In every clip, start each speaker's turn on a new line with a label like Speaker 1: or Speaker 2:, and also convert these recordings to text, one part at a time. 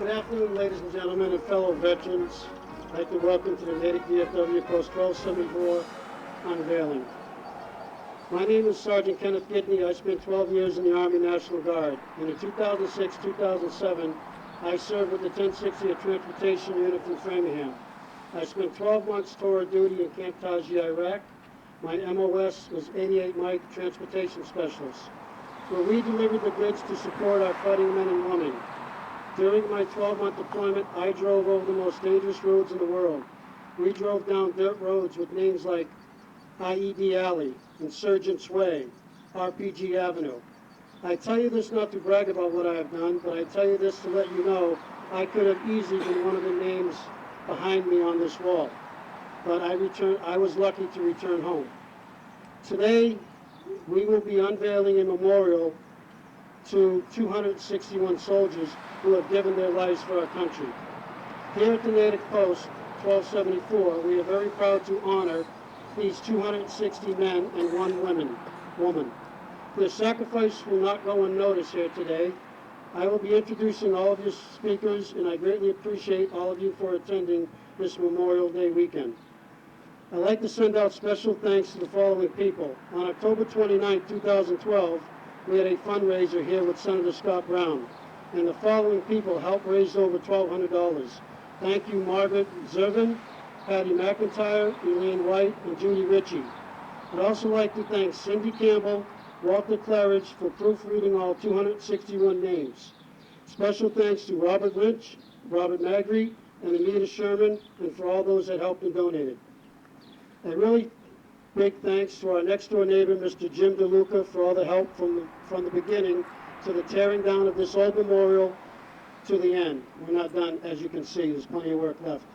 Speaker 1: Good afternoon, ladies and gentlemen, and fellow veterans. I'd like to welcome to the Natick VFW Post 1274 unveiling. My name is Sergeant Kenneth Gidney. I spent 12 years in the Army National Guard. And in 2006-2007, I served with the 1060th Transportation Unit from Framingham. I spent 12 months tour of duty in Camp Taji, Iraq. My MOS was 88 Mike Transportation Specialist, where we delivered the goods to support our fighting men and women. During my 12-month deployment, I drove over the most dangerous roads in the world. We drove down dirt roads with names like IED Alley, Insurgents Way, RPG Avenue. I tell you this not to brag about what I have done, but I tell you this to let you know I could have easily been one of the names behind me on this wall. But I was lucky to return home. Today, we will be unveiling a memorial to 261 soldiers who have given their lives for our country. Here at the Natick Post 1274, we are very proud to honor these 260 men and one woman. Their sacrifice will not go unnoticed here today. I will be introducing all of your speakers, and I greatly appreciate all of you for attending this Memorial Day weekend. I'd like to send out special thanks to the following people. On October 29, 2012, we had a fundraiser here with Senator Scott Brown, and the following people helped raise over $1,200. Thank you, Margaret Zervin, Patty McIntyre, Elaine White, and Judy Ritchie. I'd also like to thank Cindy Campbell, Walter Claridge for proofreading all 261 names. Special thanks to Robert Lynch, Robert Magri, and Anita Sherman, and for all those that helped and donated. A really big thanks to our next door neighbor, Mr. Jim DeLuca, for all the help from the beginning to the tearing down of this old memorial to the end. We're not done, as you can see. There's plenty of work left.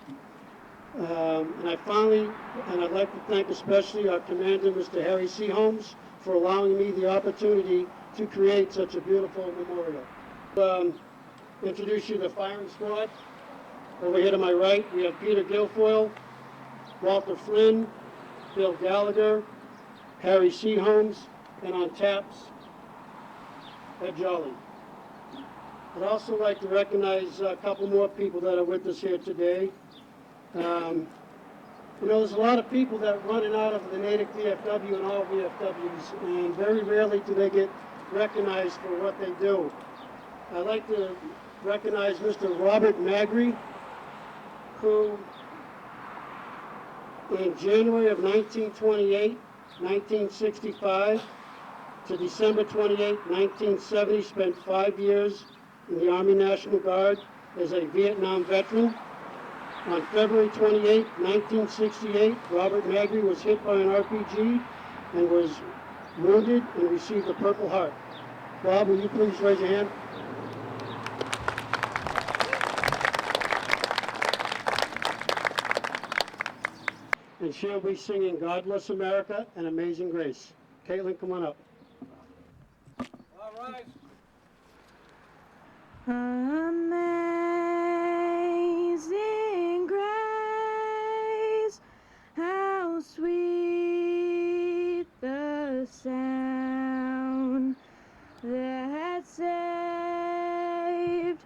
Speaker 1: And I'd like to thank especially our commander, Mr. Harry C. Holmes, for allowing me the opportunity to create such a beautiful memorial. Introduce you to the firing squad. Over here to my right, we have Peter Guilfoyle, Walter Flynn, Bill Gallagher, Harry C. Holmes, and on taps, Ed Jolly. I'd also like to recognize a couple more people that are with us here today. There's a lot of people that run in and out of the Natick VFW and all VFWs, and very rarely do they get recognized for what they do. I'd like to recognize Mr. Robert Magri, who in January of 1928, 1965 to December 28, 1970, spent 5 years in the Army National Guard as a Vietnam veteran. On February 28, 1968, Robert Magri was hit by an RPG and was wounded and received a Purple Heart. Bob, will you please raise your hand? And she'll be singing God Bless America and Amazing Grace. Caitlin, come on up.
Speaker 2: All right.
Speaker 3: Amazing grace, how sweet the sound that saved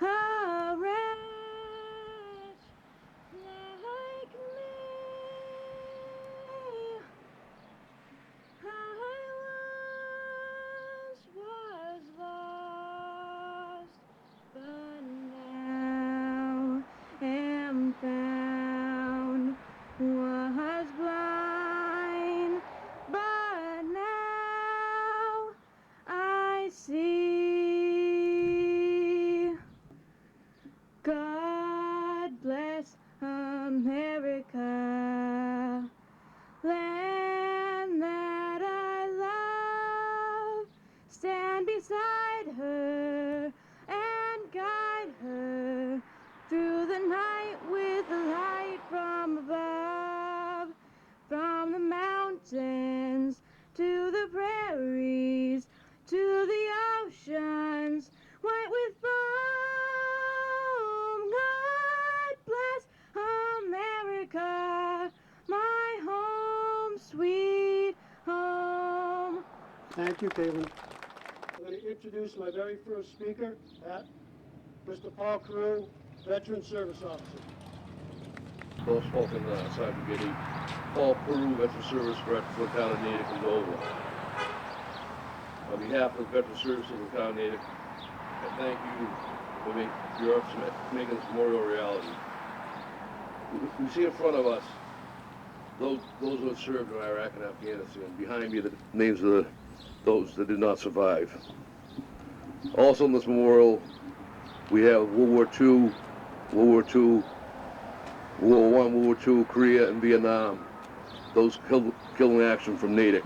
Speaker 3: a wretch like me. I was lost, but now am found. Was blind, but now I see. God bless America, land that I love. Stand beside her and guide her through the night with the light from above. From the mountains to the prairies to the oceans white with foam. God bless America, my home, sweet home.
Speaker 1: Thank you, Caitlin. I'm going to introduce my very first speaker, Pat. Mr. Paul Carew, Veteran Service Officer.
Speaker 4: Well spoken, Sergeant Gidney. Paul Peru, Veteran Service Director for the town of Natick is over. On behalf of the Veteran Service of the town of Natick, I thank you for your efforts in making this memorial a reality. We see in front of us those who have served in Iraq and Afghanistan. Behind me, the names of those that did not survive. Also in this memorial, we have World War II, World War II, World War I, World War II, Korea, and Vietnam. Those killed in action from Natick.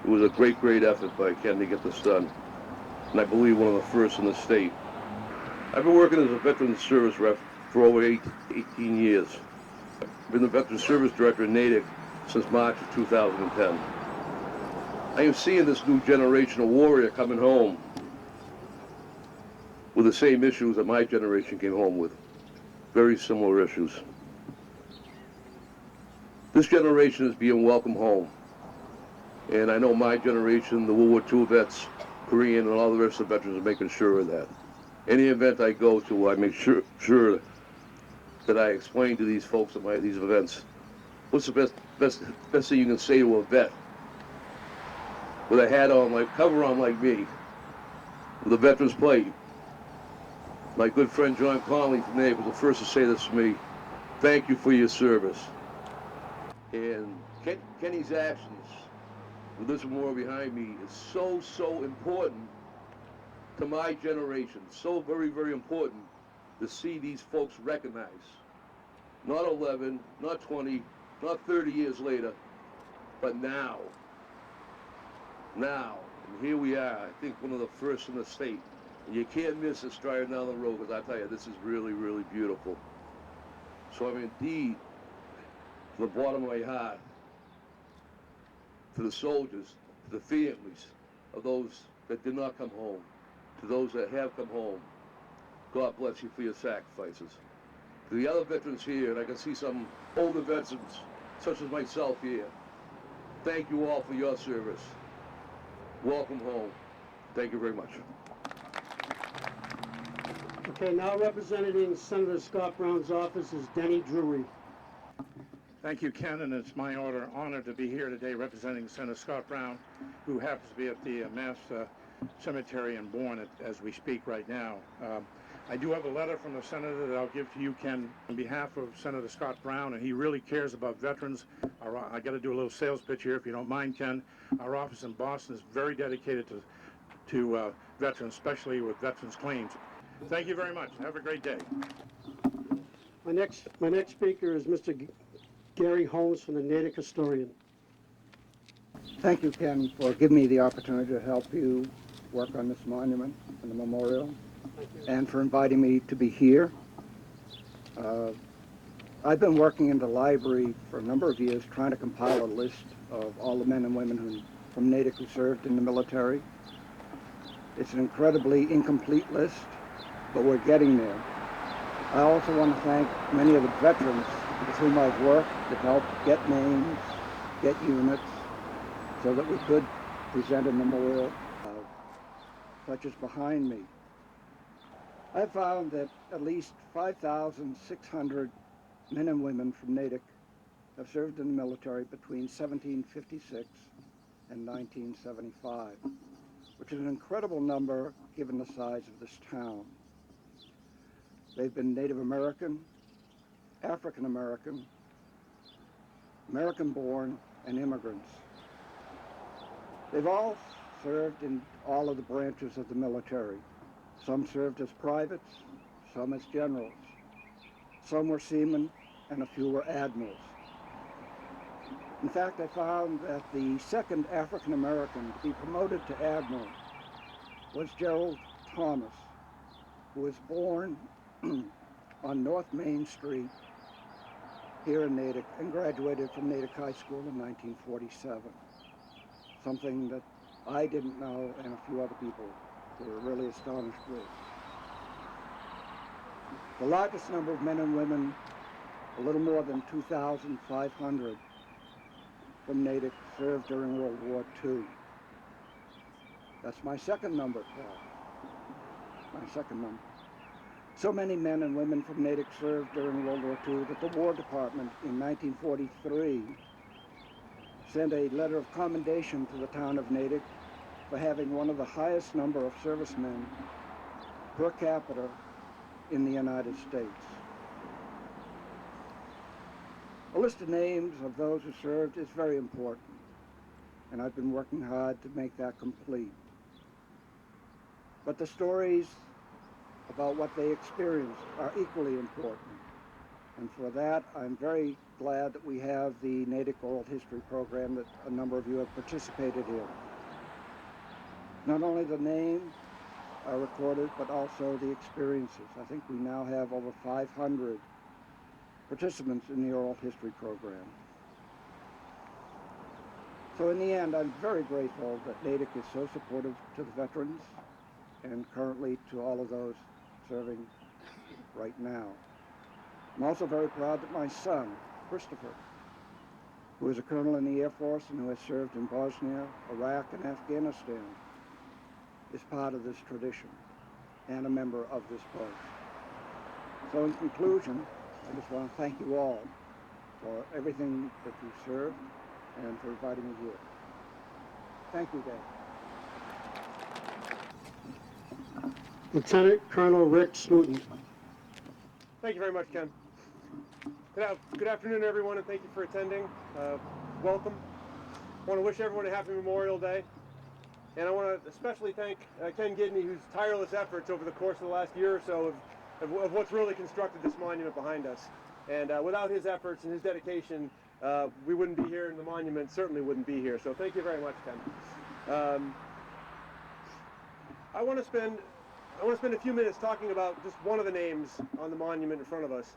Speaker 4: It was a great effort by Ken to get this done. And I believe one of the first in the state. I've been working as a veteran service rep for over 18 years. I've been the Veteran Service Director in Natick since March of 2010. I am seeing this new generation of warrior coming home with the same issues that my generation came home with. Very similar issues. This generation is being welcomed home. And I know my generation, the World War II vets, Korean, and all the rest of the veterans are making sure of that. Any event I go to, I make sure that I explain to these folks at these events, what's the best thing you can say to a vet with a hat on, cover on like me, with a veteran's plate. My good friend John Conley from Natick was the first to say this to me. Thank you for your service. And Kenny's actions with this memorial behind me is so important to my generation. So very important to see these folks recognized. Not 11, not 20, not 30 years later, but now. Now, and here we are, I think one of the first in the state. And you can't miss this driving down the road, because I tell you, this is really beautiful. So I'm indeed, from the bottom of my heart, to the soldiers, to the families of those that did not come home, to those that have come home, God bless you for your sacrifices. To the other veterans here, and I can see some older veterans, such as myself here, thank you all for your service. Welcome home. Thank you very much.
Speaker 1: Okay, now representing Senator Scott Brown's office is Denny Drury.
Speaker 2: Thank you, Ken, and it's my honor to be here today representing Senator Scott Brown, who happens to be at the Mass Cemetery in Bourne as we speak right now. I do have a letter from the senator that I'll give to you, Ken, on behalf of Senator Scott Brown, and he really cares about veterans. I got to do a little sales pitch here, if you don't mind, Ken. Our office in Boston is very dedicated to veterans, especially with veterans claims. Thank you very much. Have a great day.
Speaker 1: My next speaker is Mr. Gary Holmes from the Natick Historian.
Speaker 5: Thank you, Ken, for giving me the opportunity to help you work on this monument and the memorial, and for inviting me to be here. I've been working in the library for a number of years trying to compile a list of all the men and women from Natick who served in the military. It's an incredibly incomplete list, but we're getting there. I also want to thank many of the veterans with whom I've worked that helped get names, get units, so that we could present a memorial such as behind me. I found that at least 5,600 men and women from Natick have served in the military between 1756 and 1975, which is an incredible number given the size of this town. They've been Native American, African American, American-born, and immigrants. They've all served in all of the branches of the military. Some served as privates, some as generals. Some were seamen, and a few were admirals. In fact, I found that the second African American to be promoted to admiral was Gerald Thomas, who was born on North Main Street here in Natick and graduated from Natick High School in 1947. Something that I didn't know and a few other people were really astonished with. The largest number of men and women, a little more than 2,500 from Natick, served during World War II. That's my second number, Paul. My second number. So many men and women from Natick served during World War II that the War Department in 1943 sent a letter of commendation to the town of Natick for having one of the highest number of servicemen per capita in the United States. A list of names of those who served is very important, and I've been working hard to make that complete. But the stories about what they experienced are equally important. And for that, I'm very glad that we have the Natick Oral History program that a number of you have participated in. Not only the names are recorded, but also the experiences. I think we now have over 500 participants in the oral history program. So in the end, I'm very grateful that Natick is so supportive to the veterans and currently to all of those serving right now. I'm also very proud that my son, Christopher, who is a colonel in the Air Force and who has served in Bosnia, Iraq, and Afghanistan, is part of this tradition and a member of this post. So in conclusion, I just want to thank you all for everything that you served and for inviting me here. Thank you, Dave.
Speaker 1: Lieutenant Colonel Rick Snooten.
Speaker 6: Thank you very much, Ken. Good afternoon, everyone, and thank you for attending. Welcome. I want to wish everyone a happy Memorial Day. And I want to especially thank Ken Gidney, whose tireless efforts over the course of the last year or so of what's really constructed this monument behind us. And without his efforts and his dedication, we wouldn't be here, and the monument certainly wouldn't be here. So thank you very much, Ken. I want to spend a few minutes talking about just one of the names on the monument in front of us.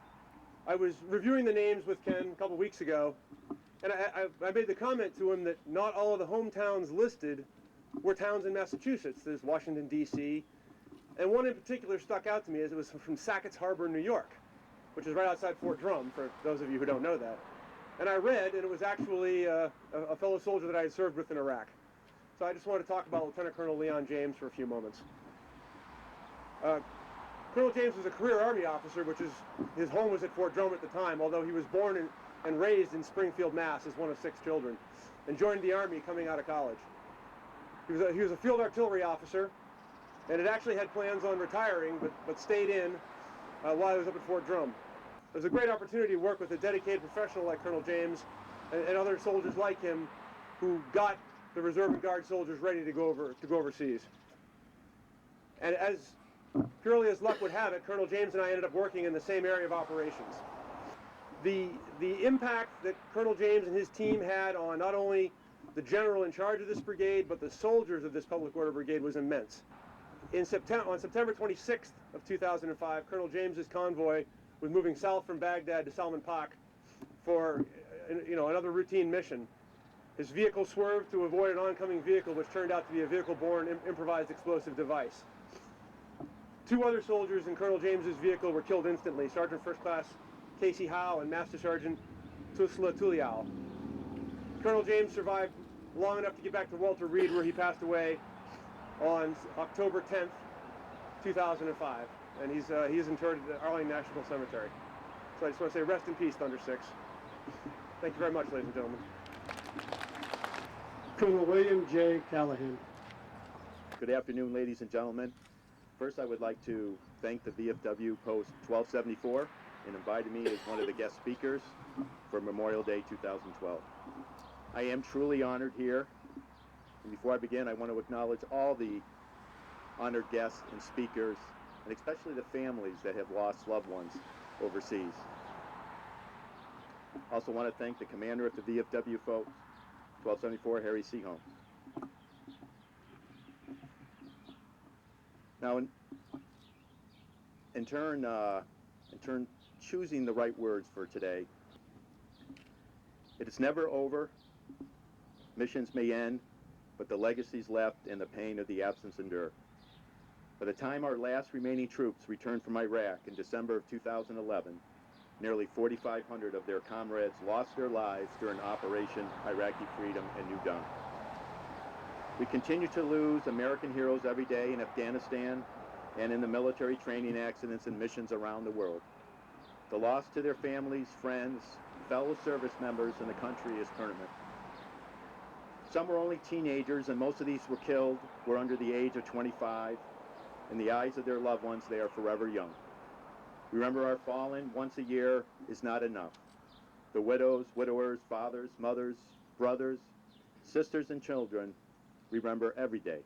Speaker 6: I was reviewing the names with Ken a couple weeks ago, and I made the comment to him that not all of the hometowns listed were towns in Massachusetts. There's Washington, D.C., and one in particular stuck out to me as it was from Sackett's Harbor, New York, which is right outside Fort Drum, for those of you who don't know that. And I read, and it was actually a fellow soldier that I had served with in Iraq. So I just wanted to talk about Lieutenant Colonel Leon James for a few moments. Colonel James was a career Army officer, which is, his home was at Fort Drum at the time, although he was born and raised in Springfield, Mass. as one of 6 children, and joined the Army coming out of college. He was a field artillery officer, and had actually had plans on retiring, but stayed in while he was up at Fort Drum. It was a great opportunity to work with a dedicated professional like Colonel James and other soldiers like him who got the Reserve and Guard soldiers ready to go overseas. And as purely as luck would have it, Colonel James and I ended up working in the same area of operations. The impact that Colonel James and his team had on not only the general in charge of this brigade, but the soldiers of this public order brigade was immense. On September 26th of 2005, Colonel James's convoy was moving south from Baghdad to Salman Pak for another routine mission. His vehicle swerved to avoid an oncoming vehicle, which turned out to be a vehicle-borne improvised explosive device. 2 other soldiers in Colonel James's vehicle were killed instantly, Sergeant First Class Casey Howe and Master Sergeant Tusla Tuliao. Colonel James survived long enough to get back to Walter Reed, where he passed away on October 10th, 2005. And he is interred at Arlington National Cemetery. So I just want to say rest in peace, Thunder 6. Thank you very much, ladies and gentlemen.
Speaker 1: Colonel William J. Callahan.
Speaker 7: Good afternoon, ladies and gentlemen. First, I would like to thank the VFW Post 1274 in inviting me as one of the guest speakers for Memorial Day 2012. I am truly honored here. And before I begin, I want to acknowledge all the honored guests and speakers, and especially the families that have lost loved ones overseas. I also want to thank the commander of the VFW folks, 1274, Harry Seaholm. Now, in turn, choosing the right words for today, it is never over. Missions may end, but the legacies left and the pain of the absence endure. By the time our last remaining troops returned from Iraq in December of 2011, nearly 4,500 of their comrades lost their lives during Operation Iraqi Freedom and New Dawn. We continue to lose American heroes every day in Afghanistan, and in the military training accidents and missions around the world. The loss to their families, friends, fellow service members, and the country is permanent. Some were only teenagers, and most of these were under the age of 25. In the eyes of their loved ones, they are forever young. Remember our fallen once a year is not enough. The widows, widowers, fathers, mothers, brothers, sisters, and children remember every day.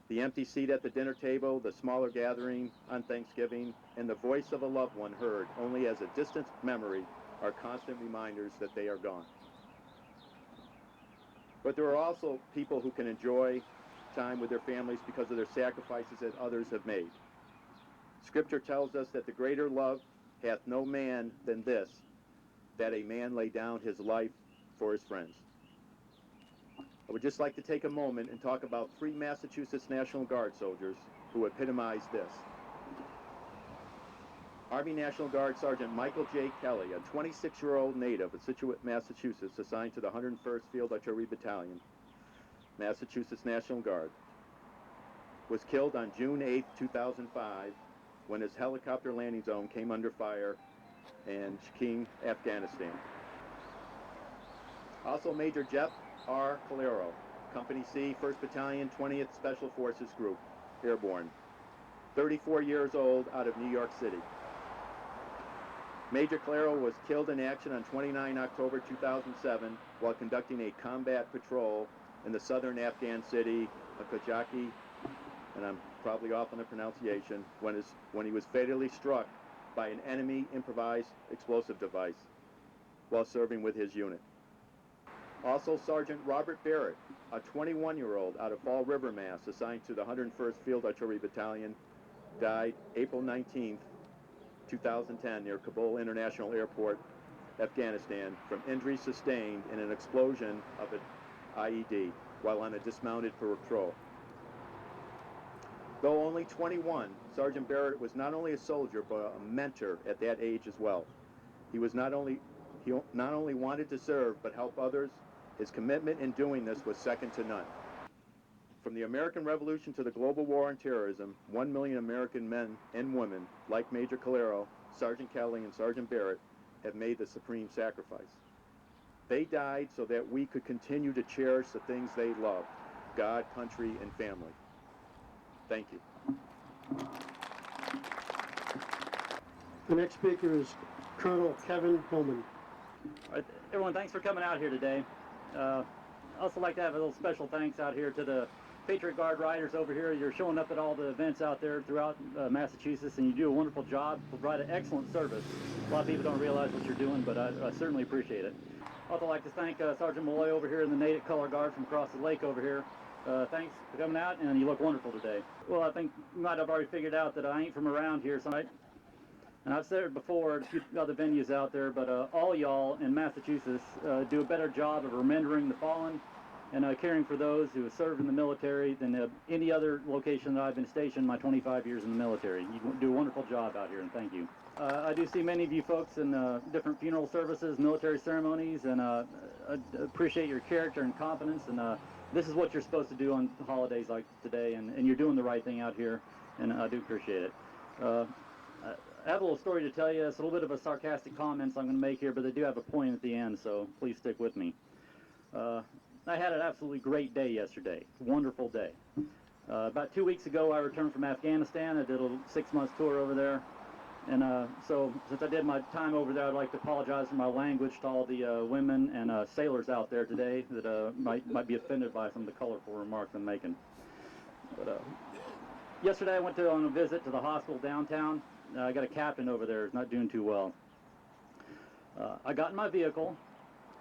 Speaker 7: The empty seat at the dinner table, the smaller gathering on Thanksgiving, and the voice of a loved one heard only as a distant memory are constant reminders that they are gone. But there are also people who can enjoy time with their families because of their sacrifices that others have made. Scripture tells us that the greater love hath no man than this, that a man lay down his life for his friends. I would just like to take a moment and talk about 3 Massachusetts National Guard soldiers who epitomize this. Army National Guard Sergeant Michael J. Kelly, a 26-year-old native of Scituate, Massachusetts, assigned to the 101st Field Artillery Battalion, Massachusetts National Guard, was killed on June 8, 2005, when his helicopter landing zone came under fire in Shikine, Afghanistan. Also Major Jeff R. Calero, Company C, 1st Battalion, 20th Special Forces Group, Airborne, 34 years old, out of New York City. Major Calero was killed in action on 29 October 2007 while conducting a combat patrol in the southern Afghan city of Kajaki, and I'm probably off on the pronunciation, when he was fatally struck by an enemy improvised explosive device while serving with his unit. Also Sergeant Robert Barrett, a 21-year-old out of Fall River, Mass, assigned to the 101st Field Artillery Battalion, died April 19th, 2010 near Kabul International Airport, Afghanistan, from injuries sustained in an explosion of an IED while on a dismounted patrol. Though only 21, Sergeant Barrett was not only a soldier but a mentor at that age as well. He not only wanted to serve but help others. His commitment in doing this was second to none. From the American Revolution to the global war on terrorism, 1 million American men and women, like Major Calero, Sergeant Kelly, and Sergeant Barrett, have made the supreme sacrifice. They died so that we could continue to cherish the things they loved: God, country, and family. Thank you.
Speaker 1: The next speaker is Colonel Kevin Hillman.
Speaker 8: All right, everyone, thanks for coming out here today. I'd also like to have a little special thanks out here to the Patriot Guard riders over here. You're showing up at all the events out there throughout Massachusetts, and you do a wonderful job, provide an excellent service. A lot of people don't realize what you're doing, but I certainly appreciate it. I'd also like to thank Sergeant Malloy over here in the Natick Color Guard from across the lake over here. Thanks for coming out, and you look wonderful today. Well, I think you might have already figured out that I ain't from around here, so and I've said it before at a few other venues out there, but all y'all in Massachusetts do a better job of remembering the fallen and caring for those who have served in the military than any other location that I've been stationed my 25 years in the military. You do a wonderful job out here, and thank you. I do see many of you folks in different funeral services, military ceremonies, and I appreciate your character and competence, and this is what you're supposed to do on holidays like today, and you're doing the right thing out here, and I do appreciate it. I have a little story to tell you. It's a little bit of a sarcastic comments I'm going to make here, but they do have a point at the end, so please stick with me. I had an absolutely great day yesterday. Wonderful day. About 2 weeks ago, I returned from Afghanistan. I did a 6-month tour over there. And so since I did my time over there, I'd like to apologize for my language to all the women and sailors out there today that might be offended by some of the colorful remarks I'm making. But yesterday, I went on a visit to the hospital downtown. I got a captain over there who's not doing too well. I got in my vehicle,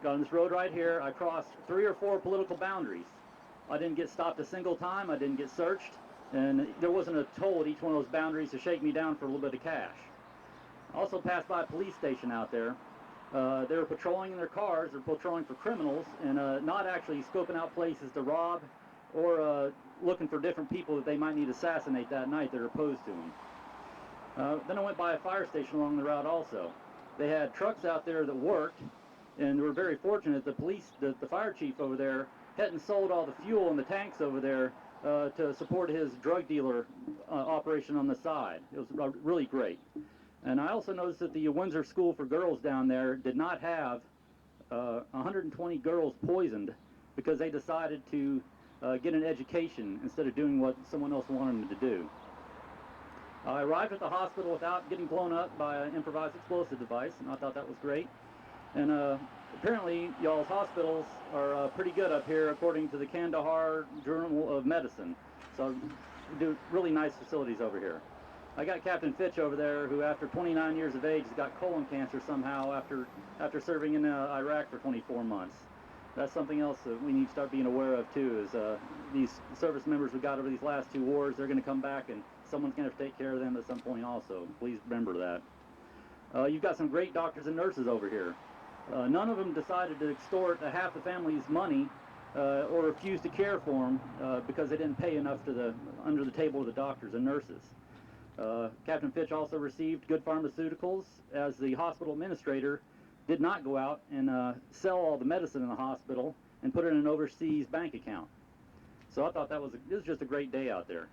Speaker 8: got on this road right here. I crossed 3 or 4 political boundaries. I didn't get stopped a single time. I didn't get searched. And there wasn't a toll at each one of those boundaries to shake me down for a little bit of cash. I also passed by a police station out there. They were patrolling in their cars. They're patrolling for criminals and not actually scoping out places to rob or looking for different people that they might need to assassinate that night that are opposed to them. Then I went by a fire station along the route also. They had trucks out there that worked, and we were very fortunate the fire chief over there hadn't sold all the fuel in the tanks over there to support his drug dealer operation on the side. It was really great. And I also noticed that the Windsor School for Girls down there did not have 120 girls poisoned because they decided to get an education instead of doing what someone else wanted them to do. I arrived at the hospital without getting blown up by an improvised explosive device, and I thought that was great. And apparently, y'all's hospitals are pretty good up here, according to the Kandahar Journal of Medicine. So, we do really nice facilities over here. I got Captain Fitch over there, who after 29 years of age has got colon cancer somehow after serving in Iraq for 24 months. That's something else that we need to start being aware of too, is these service members we got over these last 2 wars, they're going to come back and someone's going to have to take care of them at some point also. Please remember that. You've got some great doctors and nurses over here. None of them decided to extort half the family's money or refuse to care for them because they didn't pay enough to under the table of the doctors and nurses. Captain Fitch also received good pharmaceuticals, as the hospital administrator did not go out and sell all the medicine in the hospital and put it in an overseas bank account. So I thought this was just a great day out there.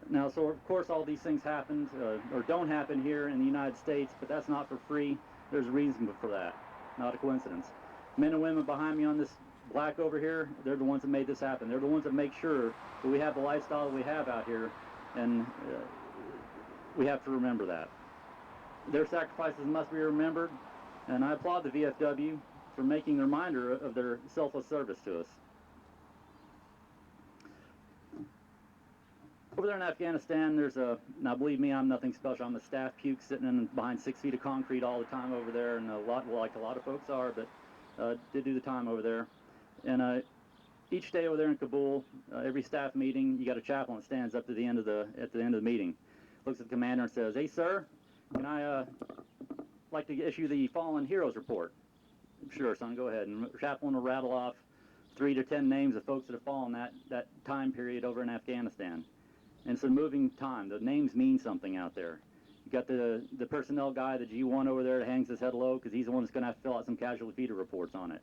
Speaker 8: Now, so of course all these things happened or don't happen here in the United States, but that's not for free. There's a reason for that, not a coincidence. Men and women behind me on this black over here, they're the ones that made this happen. They're the ones that make sure that we have the lifestyle that we have out here, and we have to remember that. Their sacrifices must be remembered, and I applaud the VFW for making a reminder of their selfless service to us. Over there in Afghanistan, now believe me, I'm nothing special. I'm a staff puke sitting behind 6 feet of concrete all the time over there, and like a lot of folks are, but did do the time over there. And each day over there in Kabul, every staff meeting, you got a chaplain that stands up to the end of the meeting, looks at the commander and says, "Hey, sir, can I like to issue the Fallen Heroes report?" "Sure, son, go ahead." And the chaplain will rattle off 3 to 10 names of folks that have fallen that time period over in Afghanistan. And it's a moving time. The names mean something out there. You got the personnel guy, the G1 over there that hangs his head low because he's the one that's going to have to fill out some casualty feeder reports on it.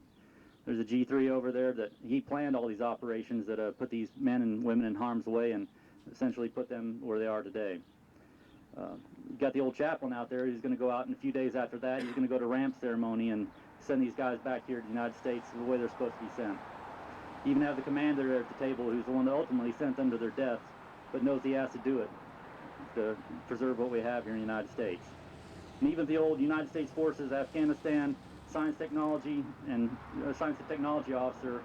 Speaker 8: There's a G3 over there that he planned all these operations that put these men and women in harm's way and essentially put them where they are today. You got the old chaplain out there. He's going to go out, and a few days after that, he's going to go to ramp ceremony and send these guys back here to the United States the way they're supposed to be sent. You even have the commander there at the table who's the one that ultimately sent them to their deaths, but knows he has to do it to preserve what we have here in the United States. And even the old United States Forces Afghanistan Science Technology and Science and Technology officer,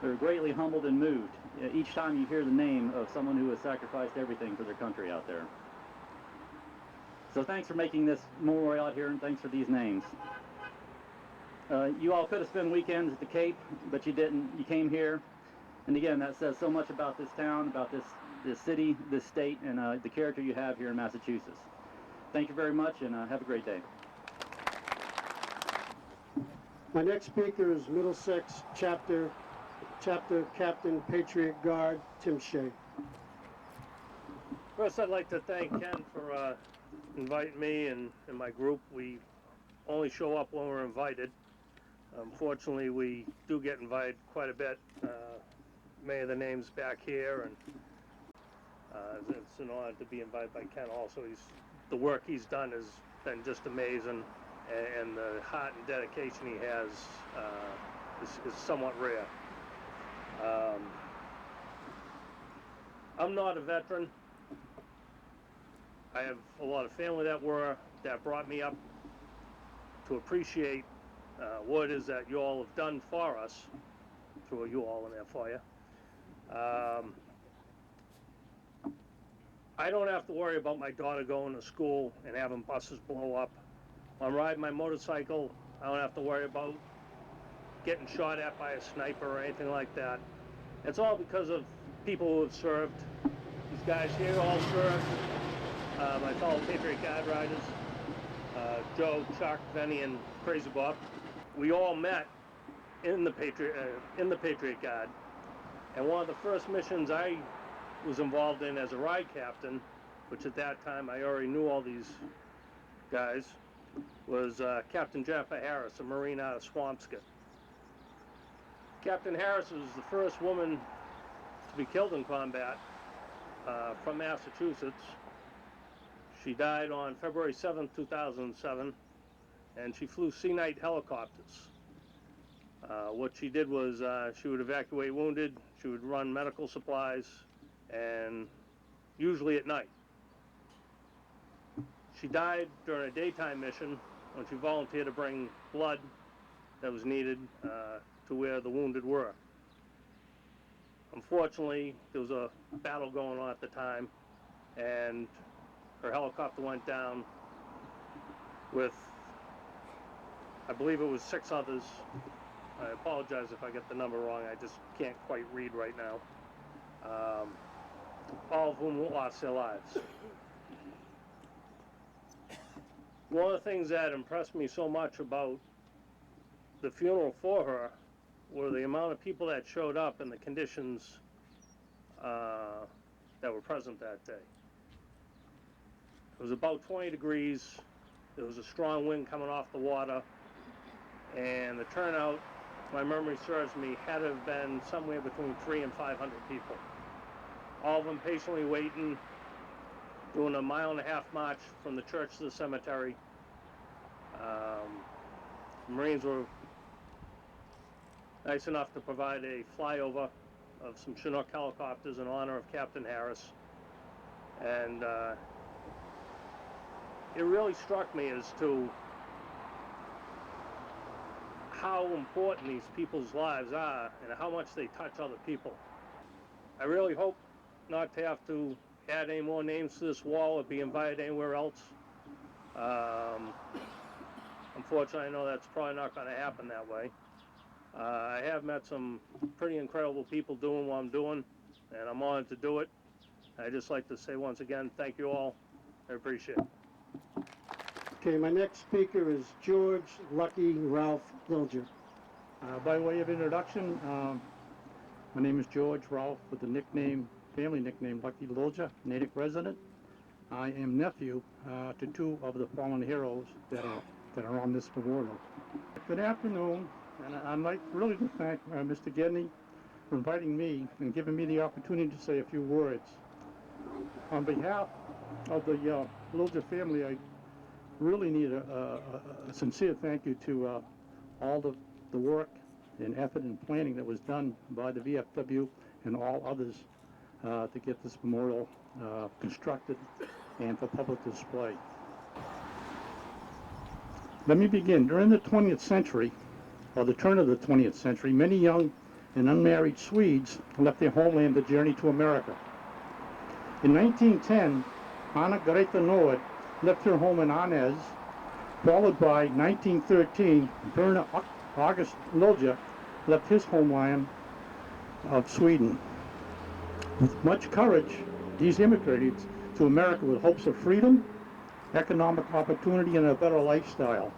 Speaker 8: they're greatly humbled and moved each time you hear the name of someone who has sacrificed everything for their country out there. So thanks for making this memorial out here, and thanks for these names. You all could have spent weekends at the Cape, but you didn't. You came here, and again, that says so much about this town, about this city, this state, and the character you have here in Massachusetts. Thank you very much, and have a great day.
Speaker 1: My next speaker is Middlesex Chapter Captain Patriot Guard Tim Shea.
Speaker 9: First, I'd like to thank Ken for inviting me and my group. We only show up when we're invited. Unfortunately, we do get invited quite a bit. Many of the names back here, and it's an honor to be invited by Ken also. The work he's done has been just amazing, and the heart and dedication he has is somewhat rare. I'm not a veteran. I have a lot of family that brought me up to appreciate what it is that you all have done for us. Throw you all in there for you. I don't have to worry about my daughter going to school and having buses blow up. When I'm riding my motorcycle, I don't have to worry about getting shot at by a sniper or anything like that. It's all because of people who have served. These guys here all served. My fellow Patriot Guard riders, Joe, Chuck, Benny, and Crazy Bob. We all met in the Patriot Guard, and one of the first missions I was involved in as a ride captain, which at that time I already knew all these guys, was Captain Jennifer Harris, a Marine out of Swampscott. Captain Harris was the first woman to be killed in combat from Massachusetts. She died on February 7th, 2007, and she flew Sea-Night helicopters. What she did was she would evacuate wounded, she would run medical supplies, and usually at night. She died during a daytime mission when she volunteered to bring blood that was needed to where the wounded were. Unfortunately, there was a battle going on at the time, and her helicopter went down with, I believe it was 6 others. I apologize if I get the number wrong, I just can't quite read right now. All of whom lost their lives. One of the things that impressed me so much about the funeral for her were the amount of people that showed up and the conditions that were present that day. It was about 20 degrees, there was a strong wind coming off the water, and the turnout, my memory serves me, had to have been somewhere between 300 and 500 people. All of them patiently waiting, doing a 1.5 mile march from the church to the cemetery. Marines were nice enough to provide a flyover of some Chinook helicopters in honor of Captain Harris. And it really struck me as to how important these people's lives are and how much they touch other people. I really hope not to have to add any more names to this wall or be invited anywhere else. Unfortunately, I know that's probably not going to happen that way. I have met some pretty incredible people doing what I'm doing, and I'm honored to do it. I'd just like to say once again, thank you all. I appreciate it.
Speaker 1: Okay, my next speaker is George Lucky Ralph Dilger.
Speaker 10: By way of introduction, my name is George Ralph with the family nickname Lucky Dilger, Natick resident. I am nephew to 2 of the fallen heroes that are on this memorial. Good afternoon, and I'd like really to thank Mr. Gidney for inviting me and giving me the opportunity to say a few words. On behalf of the Dilger family, I really need a sincere thank you to all the work and effort and planning that was done by the VFW and all others to get this memorial constructed and for public display. Let me begin. During the 20th century, or the turn of the 20th century, many young and unmarried Swedes left their homeland to journey to America. In 1910, Anna Greta Nord left her home in Arnäs, followed by 1913, Verner August Dilger left his homeland of Sweden. With much courage, these immigrated to America with hopes of freedom, economic opportunity, and a better lifestyle.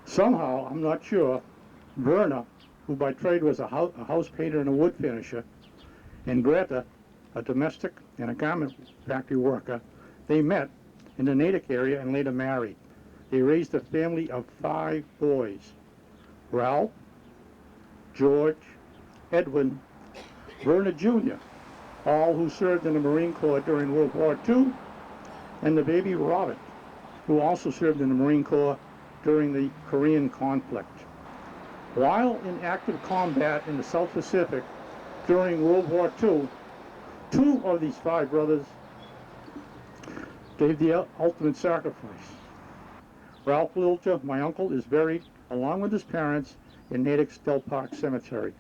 Speaker 10: Somehow, I'm not sure, Verner, who by trade was a house painter and a wood finisher, and Greta, a domestic and a garment factory worker, they met in the Natick area and later married. They raised a family of 5 boys: Ralph, George, Edwin, Verner Jr., all who served in the Marine Corps during World War II, and the baby Robert, who also served in the Marine Corps during the Korean conflict. While in active combat in the South Pacific during World War II, 2 of these 5 brothers gave the ultimate sacrifice. Ralph Dilger, my uncle, is buried along with his parents in Natick's Del Park Cemetery.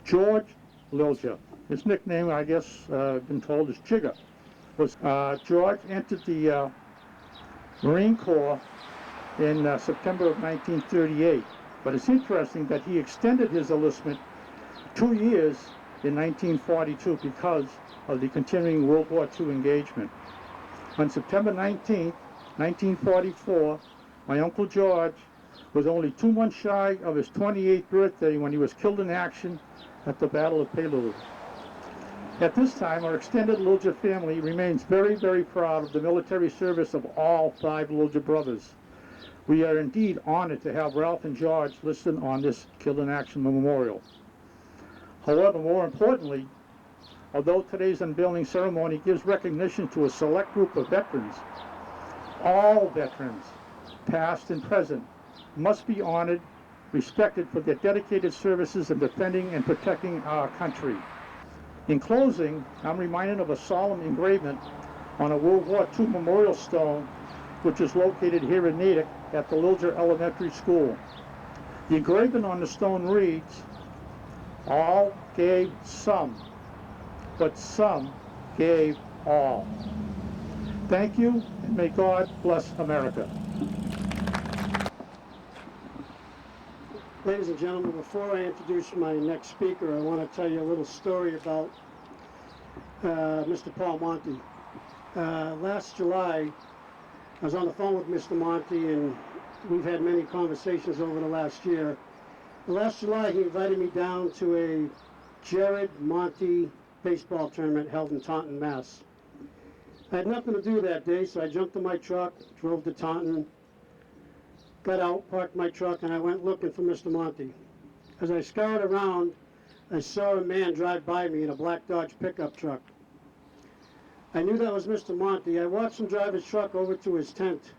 Speaker 10: George Dilger, his nickname, I guess, been told, is Jigger. George entered the Marine Corps in September of 1938, but it's interesting that he extended his enlistment 2 years in 1942 because of the continuing World War II engagement. On September 19, 1944, my Uncle George was only 2 months shy of his 28th birthday when he was killed in action at the Battle of Peleliu. At this time, our extended Dilger family remains very, very proud of the military service of all 5 Dilger brothers. We are indeed honored to have Ralph and George listed on this Killed in Action Memorial. However, more importantly, although today's unveiling ceremony gives recognition to a select group of veterans, all veterans, past and present, must be honored, respected for their dedicated services in defending and protecting our country. In closing, I'm reminded of a solemn engraving on a World War II memorial stone, which is located here in Natick at the Lilja Elementary School. The engraving on the stone reads, "All gave some, but some gave all." Thank you, and may God bless America.
Speaker 1: Ladies and gentlemen, before I introduce my next speaker, I want to tell you a little story about Mr. Paul Monty. Last July, I was on the phone with Mr. Monty, and we've had many conversations over the last year. Last July, he invited me down to a Jared Monty baseball tournament held in Taunton, Mass. I had nothing to do that day, so I jumped in my truck, drove to Taunton, got out, parked my truck, and I went looking for Mr. Monty. As I scoured around, I saw a man drive by me in a black Dodge pickup truck. I knew that was Mr. Monty. I watched him drive his truck over to his tent.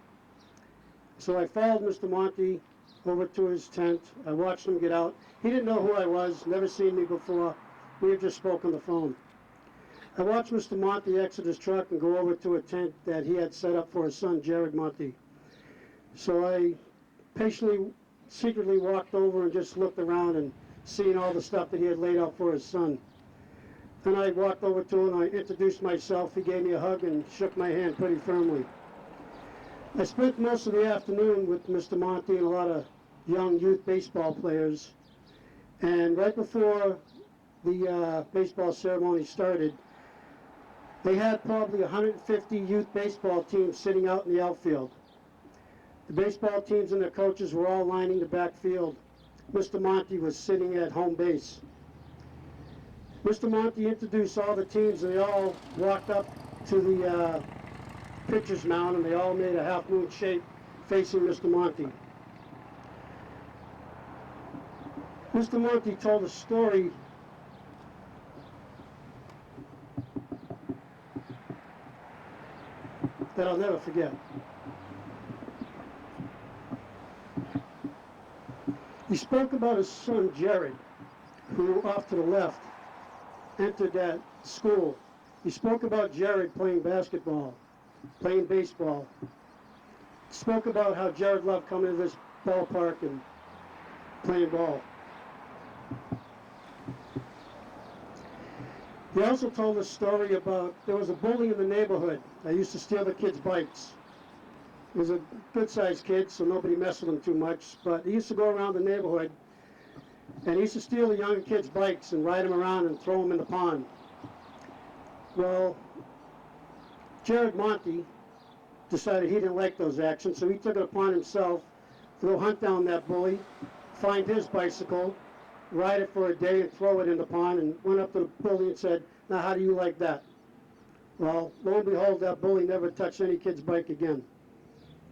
Speaker 1: So I followed Mr. Monty over to his tent. I watched him get out. He didn't know who I was, never seen me before. We had just spoken on the phone. I watched Mr. Monty exit his truck and go over to a tent that he had set up for his son, Jared Monty. So I patiently, secretly walked over and just looked around and seen all the stuff that he had laid out for his son. Then I walked over to him, I introduced myself, he gave me a hug and shook my hand pretty firmly. I spent most of the afternoon with Mr. Monty and a lot of young youth baseball players. And right before the baseball ceremony started, they had probably 150 youth baseball teams sitting out in the outfield. The baseball teams and their coaches were all lining the backfield. Mr. Monty was sitting at home base. Mr. Monty introduced all the teams, and they all walked up to the pitcher's mound, and they all made a half-moon shape facing Mr. Monty. Mr. Monty told a story that I'll never forget. He spoke about his son, Jared, who off to the left entered that school. He spoke about Jared playing basketball, playing baseball. He spoke about how Jared loved coming to this ballpark and playing ball. He also told a story about, there was a bully in the neighborhood. I used to steal the kids' bikes. He was a good-sized kid, so nobody messed with him too much, but he used to go around the neighborhood, and he used to steal the young kids' bikes and ride them around and throw them in the pond. Well, Jared Monty decided he didn't like those actions, so he took it upon himself to go hunt down that bully, find his bicycle, ride it for a day and throw it in the pond, and went up to the bully and said, "Now how do you like that?" Well, lo and behold, that bully never touched any kid's bike again.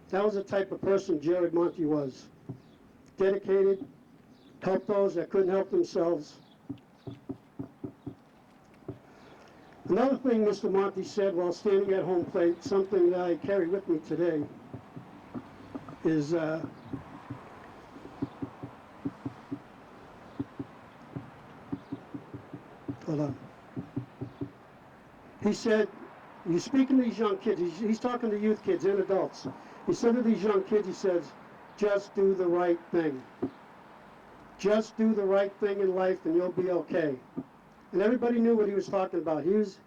Speaker 1: That was the type of person Jared Monty was. Dedicated, helped those that couldn't help themselves. Another thing Mr. Monty said while standing at home plate, something that I carry with me today, is hold on. He said, you're speaking to these young kids, he's talking to youth kids and adults. He said to these young kids, he says, just do the right thing. Just do the right thing in life and you'll be okay. And everybody knew what he was talking about. His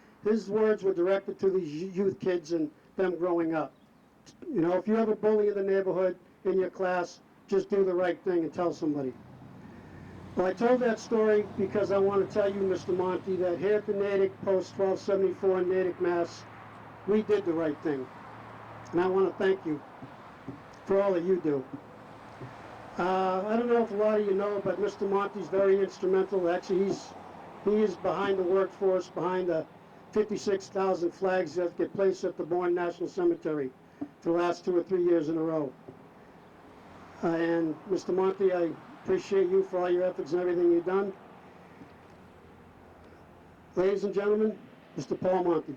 Speaker 1: words were directed to these youth kids and them growing up. You know, if you have a bully in the neighborhood, in your class, just do the right thing and tell somebody. Well, I told that story because I want to tell you, Mr. Monty, that here at the Natick Post 1274 in Natick, Mass, we did the right thing. And I want to thank you for all that you do. I don't know if a lot of you know, but Mr. Monty's very instrumental. Actually, he is behind the workforce, behind the 56,000 flags that get placed at the Bourne National Cemetery for the last 2 or 3 years in a row. And Mr. Monty, I appreciate you for all your efforts and everything you've done. Ladies and gentlemen, Mr. Paul Monty.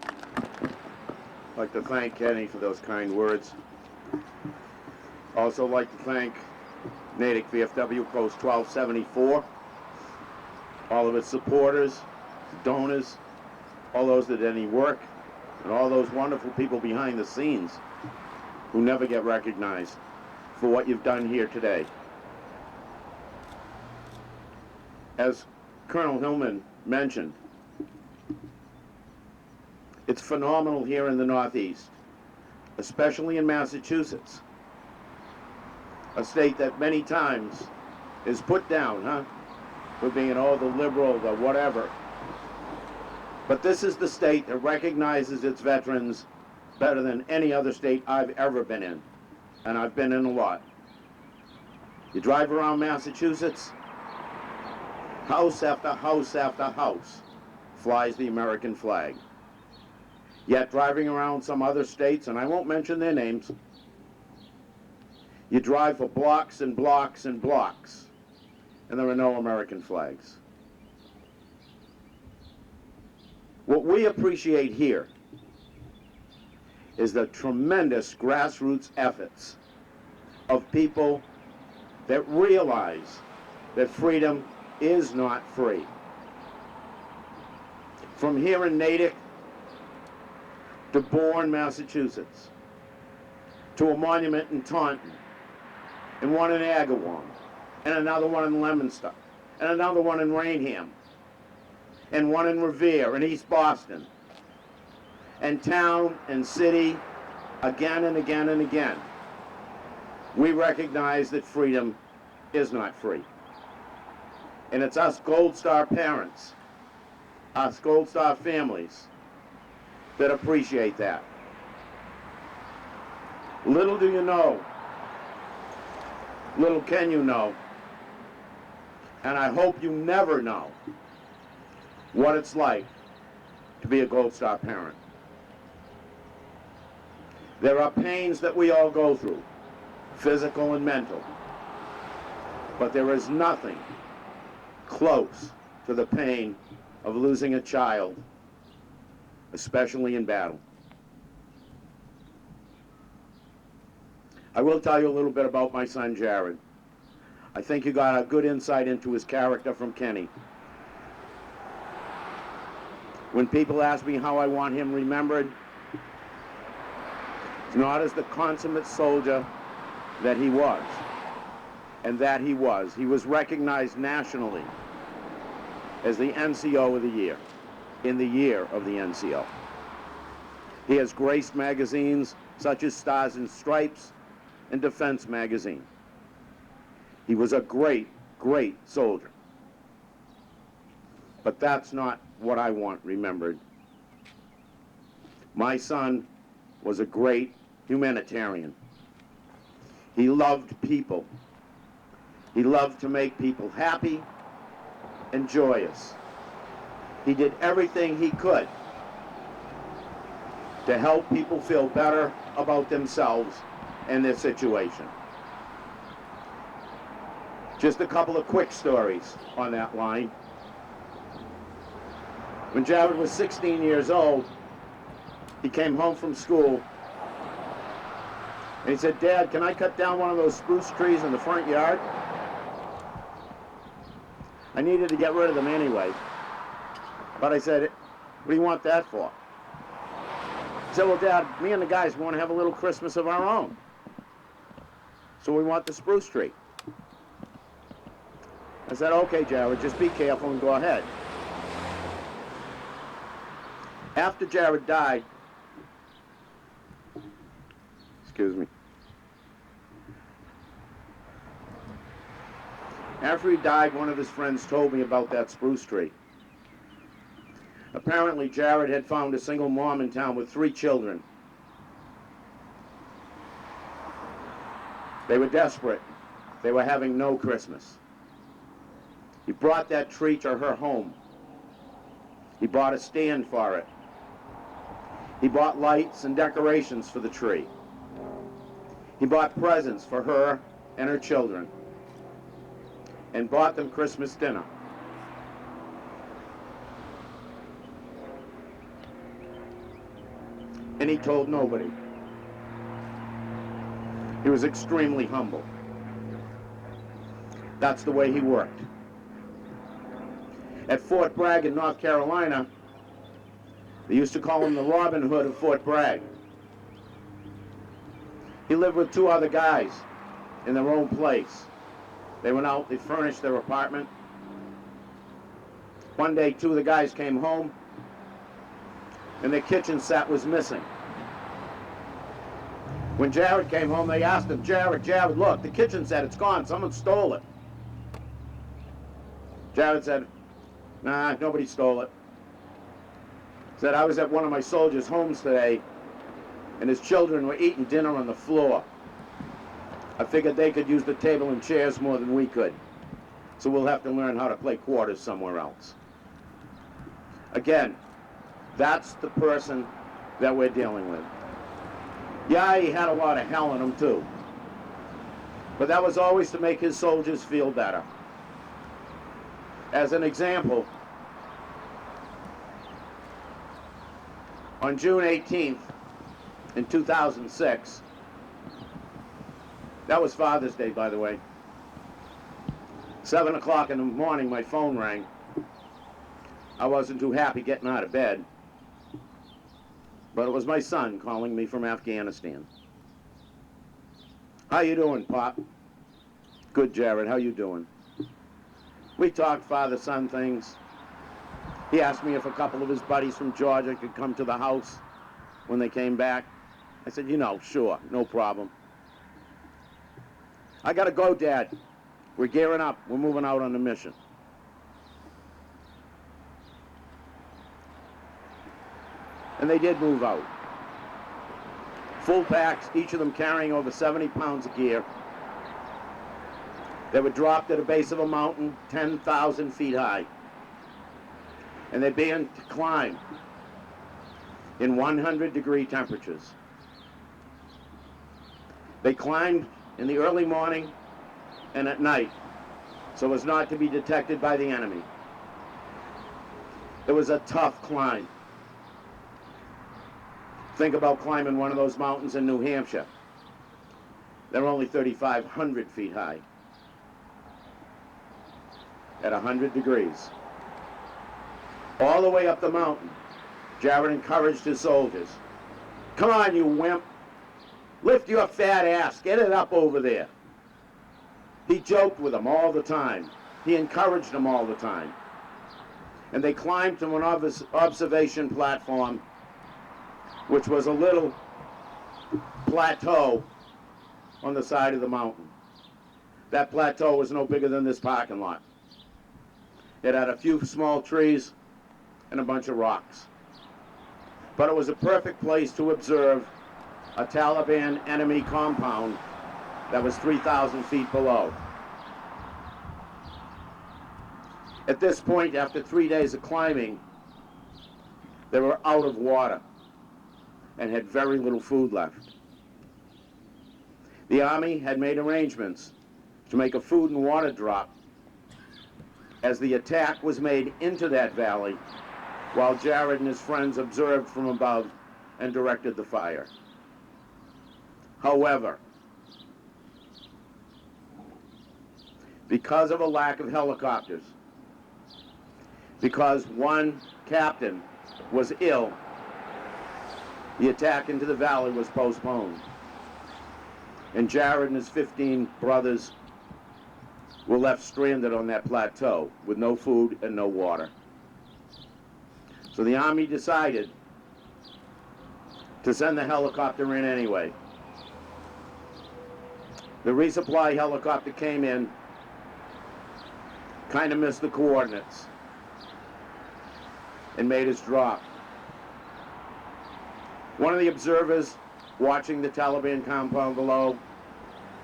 Speaker 11: I'd like to thank Kenny for those kind words. Also like to thank Natick VFW Post 1274, all of its supporters, donors, all those that did any work, and all those wonderful people behind the scenes who never get recognized for what you've done here today. As Colonel Hillman mentioned, it's phenomenal here in the Northeast, especially in Massachusetts, a state that many times is put down, for being, oh, the liberal, the whatever. But this is the state that recognizes its veterans better than any other state I've ever been in, and I've been in a lot. You drive around Massachusetts, house after house after house flies the American flag. Yet driving around some other states, and I won't mention their names, you drive for blocks and blocks and blocks, and there are no American flags. What we appreciate here is the tremendous grassroots efforts of people that realize that freedom is not free. From here in Natick to Bourne, Massachusetts, to a monument in Taunton, and one in Agawam, and another one in Leominster, and another one in Rainham, and one in Revere, in East Boston, and town and city, again and again and again. We recognize that freedom is not free. And it's us Gold Star parents, us Gold Star families, that appreciate that. Little do you know, little can you know, and I hope you never know what it's like to be a Gold Star parent. There are pains that we all go through, physical and mental, but there is nothing close to the pain of losing a child, especially in battle. I will tell you a little bit about my son, Jared. I think you got a good insight into his character from Kenny. When people ask me how I want him remembered, it's not as the consummate soldier that he was, and that he was. He was recognized nationally as the NCO of the year, in the year of the NCO. He has graced magazines such as Stars and Stripes and Defense Magazine. He was a great, great soldier. But that's not what I want remembered. My son was a great humanitarian. He loved people. He loved to make people happy and joyous. He did everything he could to help people feel better about themselves and their situation. Just a couple of quick stories on that line. When Jared was 16 years old, he came home from school and he said, "Dad, can I cut down one of those spruce trees in the front yard?" I needed to get rid of them anyway. But I said, "What do you want that for?" He said, "Well, Dad, me and the guys want to have a little Christmas of our own. So we want the spruce tree." I said, "Okay, Jared, just be careful and go ahead." After Jared died, excuse me, after he died, one of his friends told me about that spruce tree. Apparently, Jared had found a single mom in town with 3 children. They were desperate. They were having no Christmas. He brought that tree to her home. He bought a stand for it. He bought lights and decorations for the tree. He bought presents for her and her children, and bought them Christmas dinner. and he told nobody. He was extremely humble. That's the way he worked. At Fort Bragg in North Carolina, they used to call him the Robin Hood of Fort Bragg. He lived with two other guys in their own place. They went out, they furnished their apartment. One day, two of the guys came home, and their kitchen set was missing. When Jared came home, they asked him, Jared, look, the kitchen set, it's gone, someone stole it. Jared said, nah, nobody stole it. Said, I was at one of my soldiers' homes today, and his children were eating dinner on the floor. I figured they could use the table and chairs more than we could. So we'll have to learn how to play quarters somewhere else. Again, that's the person that we're dealing with. Yeah, he had a lot of hell in him too. But that was always to make his soldiers feel better. As an example, on June 18th in 2006, that was Father's Day, by the way, 7 o'clock in the morning, my phone rang. I wasn't too happy getting out of bed, but it was my son calling me from Afghanistan. How you doing, Pop? Good, Jared, how you doing? We talked father-son things. He asked me if a couple of his buddies from Georgia could come to the house when they came back. I said, you know, sure, no problem. I gotta go, Dad. We're gearing up. We're moving out on a mission. And they did move out. Full packs, each of them carrying over 70 pounds of gear. They were dropped at the base of a mountain 10,000 feet high. And they began to climb in 100-degree temperatures. They climbed in the early morning and at night so as not to be detected by the enemy. It was a tough climb. Think about climbing one of those mountains in New Hampshire. They're only 3,500 feet high at 100 degrees. All the way up the mountain, Jared encouraged his soldiers. Come on, you wimp. Lift your fat ass. Get it up over there. He joked with them all the time. He encouraged them all the time. And they climbed to an observation platform, which was a little plateau on the side of the mountain. That plateau was no bigger than this parking lot. It had a few small trees and a bunch of rocks. But it was a perfect place to observe a Taliban enemy compound that was 3,000 feet below. At this point, after 3 days of climbing, they were out of water and had very little food left. The Army had made arrangements to make a food and water drop as the attack was made into that valley while Jared and his friends observed from above and directed the fire. However, because of a lack of helicopters, because one captain was ill, the attack into the valley was postponed. And Jared and his 15 brothers were left stranded on that plateau with no food and no water. So the Army decided to send the helicopter in anyway. The resupply helicopter came in, kind of missed the coordinates, and made its drop. One of the observers watching the Taliban compound below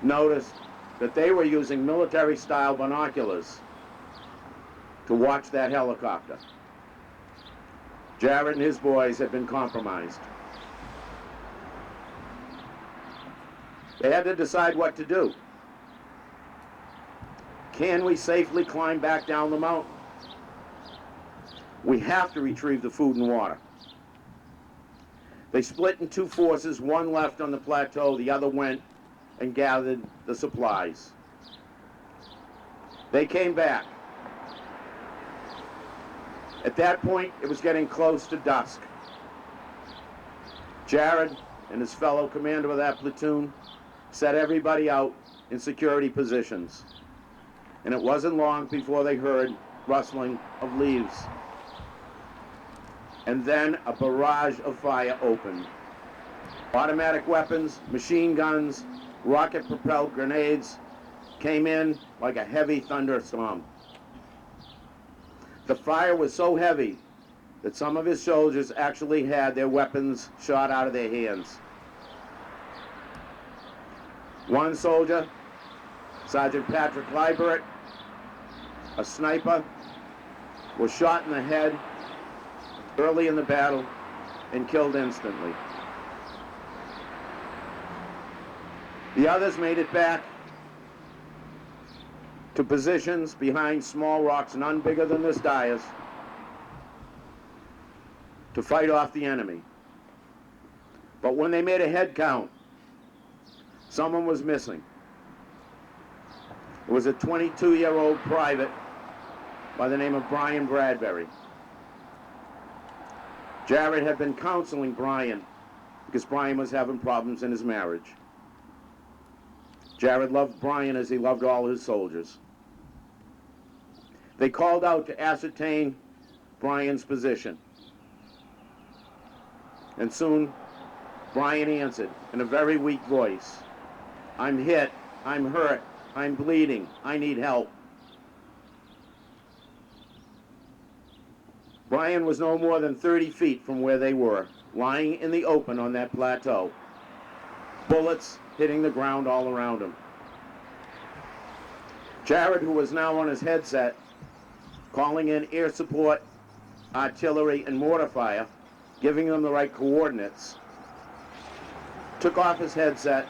Speaker 11: noticed that they were using military-style binoculars to watch that helicopter. Jared and his boys had been compromised. They had to decide what to do. Can we safely climb back down the mountain? We have to retrieve the food and water. They split in two forces, one left on the plateau, the other went and gathered the supplies. They came back. At that point, it was getting close to dusk. Jared and his fellow commander of that platoon set everybody out in security positions. And it wasn't long before they heard rustling of leaves. And then a barrage of fire opened. Automatic weapons, machine guns, rocket-propelled grenades came in like a heavy thunderstorm. The fire was so heavy that some of his soldiers actually had their weapons shot out of their hands. One soldier, Sergeant Patrick Liebert, a sniper, was shot in the head early in the battle and killed instantly. The others made it back to positions behind small rocks, none bigger than this dais, to fight off the enemy. But when they made a head count, someone was missing. It was a 22-year-old private by the name of Brian Bradbury. Jared had been counseling Brian because Brian was having problems in his marriage. Jared loved Brian as he loved all his soldiers. They called out to ascertain Brian's position. And soon, Brian answered in a very weak voice, "I'm hit, I'm hurt, I'm bleeding, I need help." Brian was no more than 30 feet from where they were, lying in the open on that plateau. Bullets hitting the ground all around him. Jared, who was now on his headset, calling in air support, artillery, and mortar fire, giving them the right coordinates, took off his headset,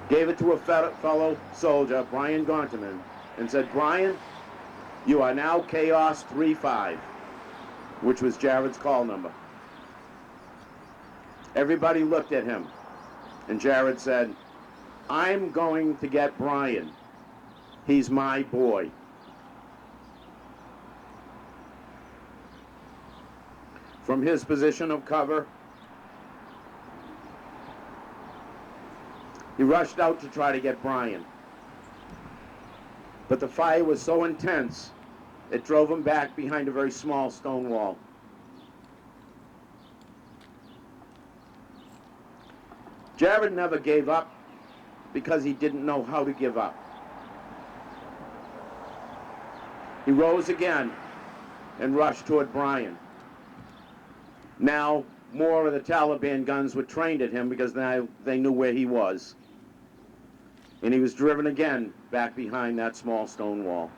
Speaker 11: gave it to a fellow soldier, Brian Gonterman, and said, "Brian, you are now Chaos 3-5, which was Jared's call number. Everybody looked at him, and Jared said, "I'm going to get Brian. He's my boy." From his position of cover, he rushed out to try to get Brian. But the fire was so intense, it drove him back behind a very small stone wall. Jared never gave up because he didn't know how to give up. He rose again and rushed toward Brian. Now, more of the Taliban guns were trained at him because now they knew where he was. And he was driven again back behind that small stone wall.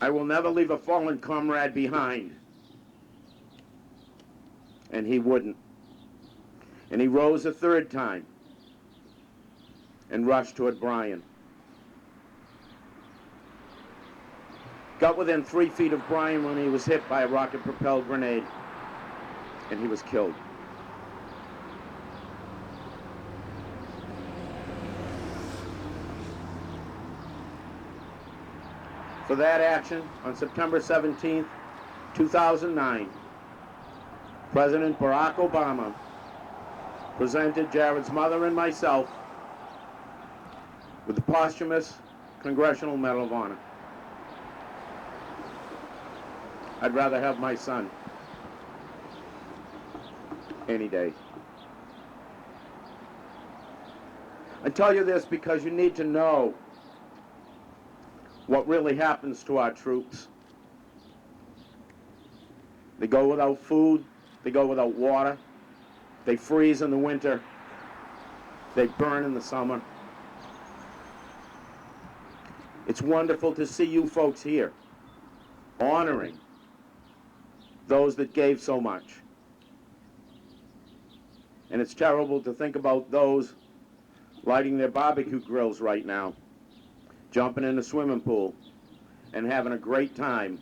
Speaker 11: I will never leave a fallen comrade behind. And he wouldn't. And he rose a third time and rushed toward Brian. Got within 3 feet of Brian when he was hit by a rocket-propelled grenade, and he was killed. For that action, on September 17th, 2009, President Barack Obama presented Jared's mother and myself with the posthumous Congressional Medal of Honor. I'd rather have my son any day. I tell you this because you need to know what really happens to our troops. They go without food, they go without water, they freeze in the winter, they burn in the summer. It's wonderful to see you folks here, honoring those that gave so much. And it's terrible to think about those lighting their barbecue grills right now, jumping in the swimming pool, and having a great time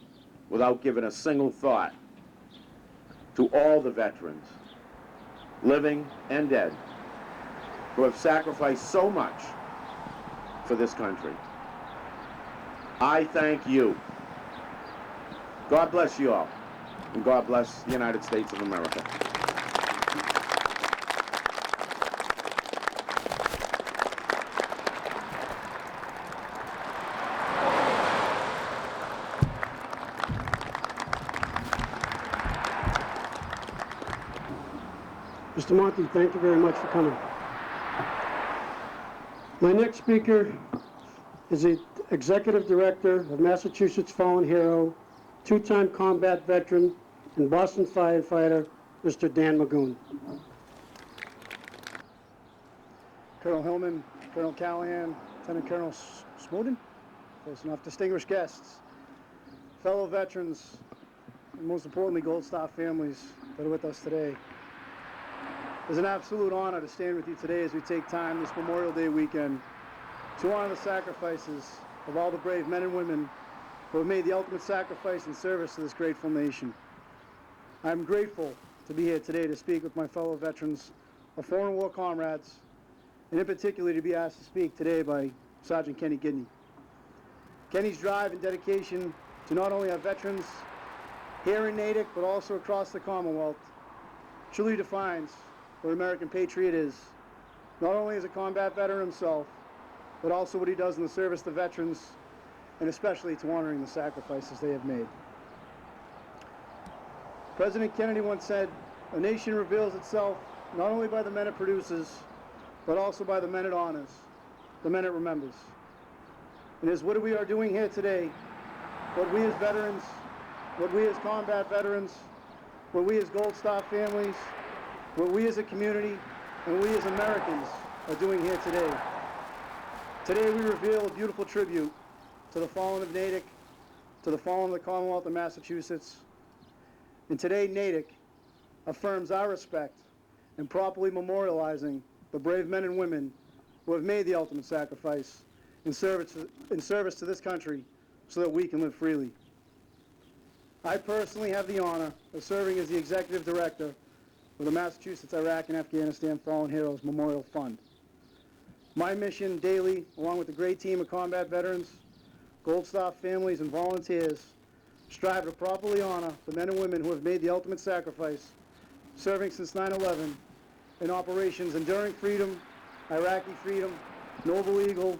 Speaker 11: without giving a single thought to all the veterans, living and dead, who have sacrificed so much for this country. I thank you. God bless you all, and God bless the United States of America.
Speaker 1: Mr. Monty, thank you very much for coming. My next speaker is the Executive Director of Massachusetts Fallen Hero, two-time combat veteran and Boston firefighter, Mr. Dan Magoon.
Speaker 12: Colonel Hillman, Colonel Callahan, Lieutenant Colonel Snowden, close enough, distinguished guests, fellow veterans, and most importantly, Gold Star families that are with us today. It's an absolute honor to stand with you today as we take time this Memorial Day weekend to honor the sacrifices of all the brave men and women who have made the ultimate sacrifice in service to this grateful nation. I'm grateful to be here today to speak with my fellow veterans, our foreign war comrades, and in particular to be asked to speak today by Sergeant Kenny Gidney. Kenny's drive and dedication to not only our veterans here in Natick, but also across the Commonwealth, truly defines what an American patriot is, not only as a combat veteran himself, but also what he does in the service to veterans, and especially to honoring the sacrifices they have made. President Kennedy once said, "A nation reveals itself not only by the men it produces, but also by the men it honors, the men it remembers." And is what we are doing here today, what we as veterans, what we as combat veterans, what we as Gold Star families, what we as a community, and we as Americans are doing here today. Today we reveal a beautiful tribute to the fallen of Natick, to the fallen of the Commonwealth of Massachusetts. And today Natick affirms our respect in properly memorializing the brave men and women who have made the ultimate sacrifice in service to this country so that we can live freely. I personally have the honor of serving as the Executive Director of the Massachusetts, Iraq, and Afghanistan Fallen Heroes Memorial Fund. My mission daily, along with a great team of combat veterans, Gold Star families, and volunteers, strive to properly honor the men and women who have made the ultimate sacrifice, serving since 9/11 in operations Enduring Freedom, Iraqi Freedom, Noble Eagle,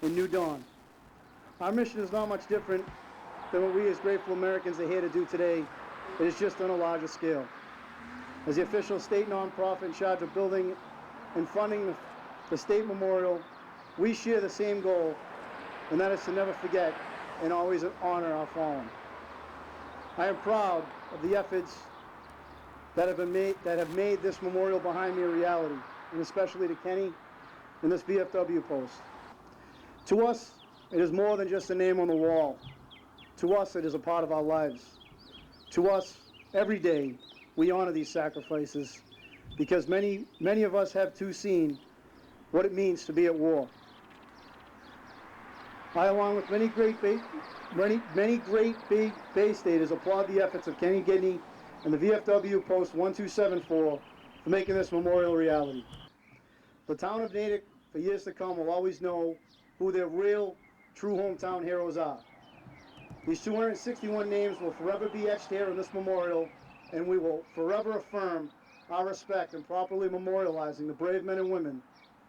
Speaker 12: and New Dawn. Our mission is not much different than what we as grateful Americans are here to do today. It is just on a larger scale. As the official state nonprofit in charge of building and funding the state memorial, we share the same goal, and that is to never forget and always honor our fallen. I am proud of the efforts that have made this memorial behind me a reality, and especially to Kenny and this VFW post. To us, it is more than just a name on the wall. To us, it is a part of our lives. To us, every day, we honor these sacrifices because many of us have too seen what it means to be at war. I, along with many great Bay Staters, applaud the efforts of Kenny Gidney and the VFW Post 1274 for making this memorial a reality. The town of Natick, for years to come, will always know who their real, true hometown heroes are. These 261 names will forever be etched here in this memorial, and we will forever affirm our respect in properly memorializing the brave men and women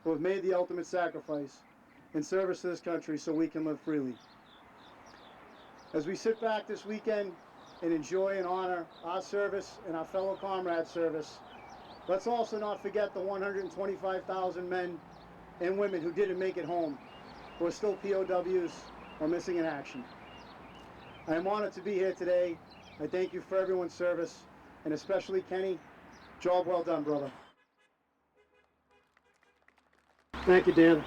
Speaker 12: who have made the ultimate sacrifice in service to this country so we can live freely. As we sit back this weekend and enjoy and honor our service and our fellow comrades' service, let's also not forget the 125,000 men and women who didn't make it home, who are still POWs or missing in action. I am honored to be here today. I thank you for everyone's service, and especially Kenny. Job well done, brother.
Speaker 1: Thank you, Dan.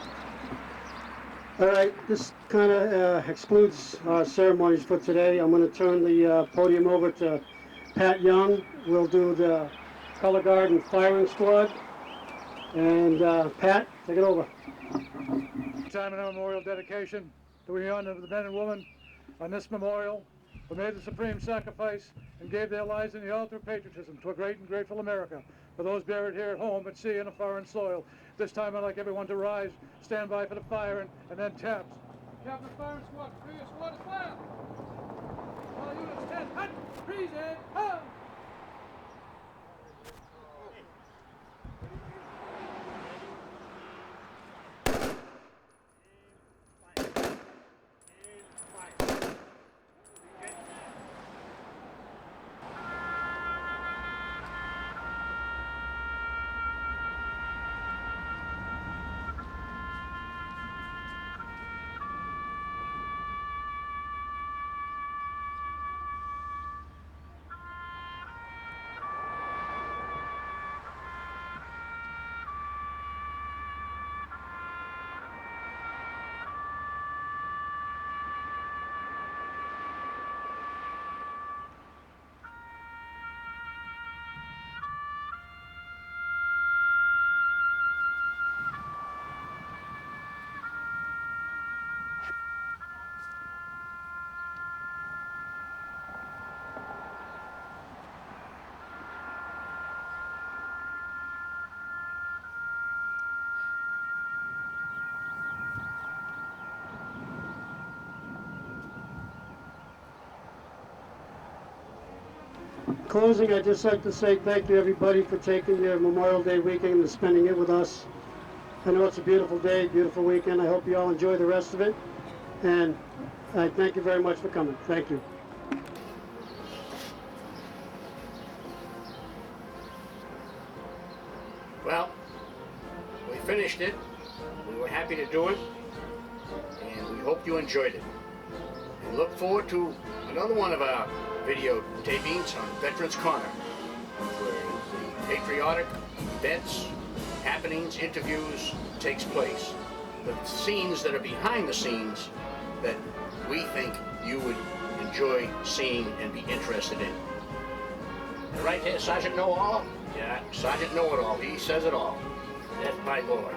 Speaker 1: All right, this kind of excludes our ceremonies for today. I'm going to turn the podium over to Pat Young. We'll do the color guard and firing squad, And Pat, take it over.
Speaker 10: Time in our memorial dedication to we honor the men and women on this memorial who made the supreme sacrifice and gave their lives in the altar of patriotism to a great and grateful America. For those buried here at home, at sea, in a foreign soil, this time I'd like everyone to rise, stand by for the fire, and then taps. Captain Fire Squad, previous squad, fire! All units, 10, hut, freeze it, hut!
Speaker 1: Closing, I'd just like to say thank you everybody for taking your Memorial Day weekend and spending it with us. I know it's a beautiful day, beautiful weekend. I hope you all enjoy the rest of it. And I thank you very much for coming. Thank you.
Speaker 11: Well, we finished it. We were happy to do it, and we hope you enjoyed it. And look forward to another one of our video tapings on Veterans Corner, where the patriotic events, happenings, interviews takes place. The scenes that are behind the scenes that we think you would enjoy seeing and be interested in. And right here, Sergeant Know-All? Yeah, Sergeant Know-It-All. He says it all. That's my Lord.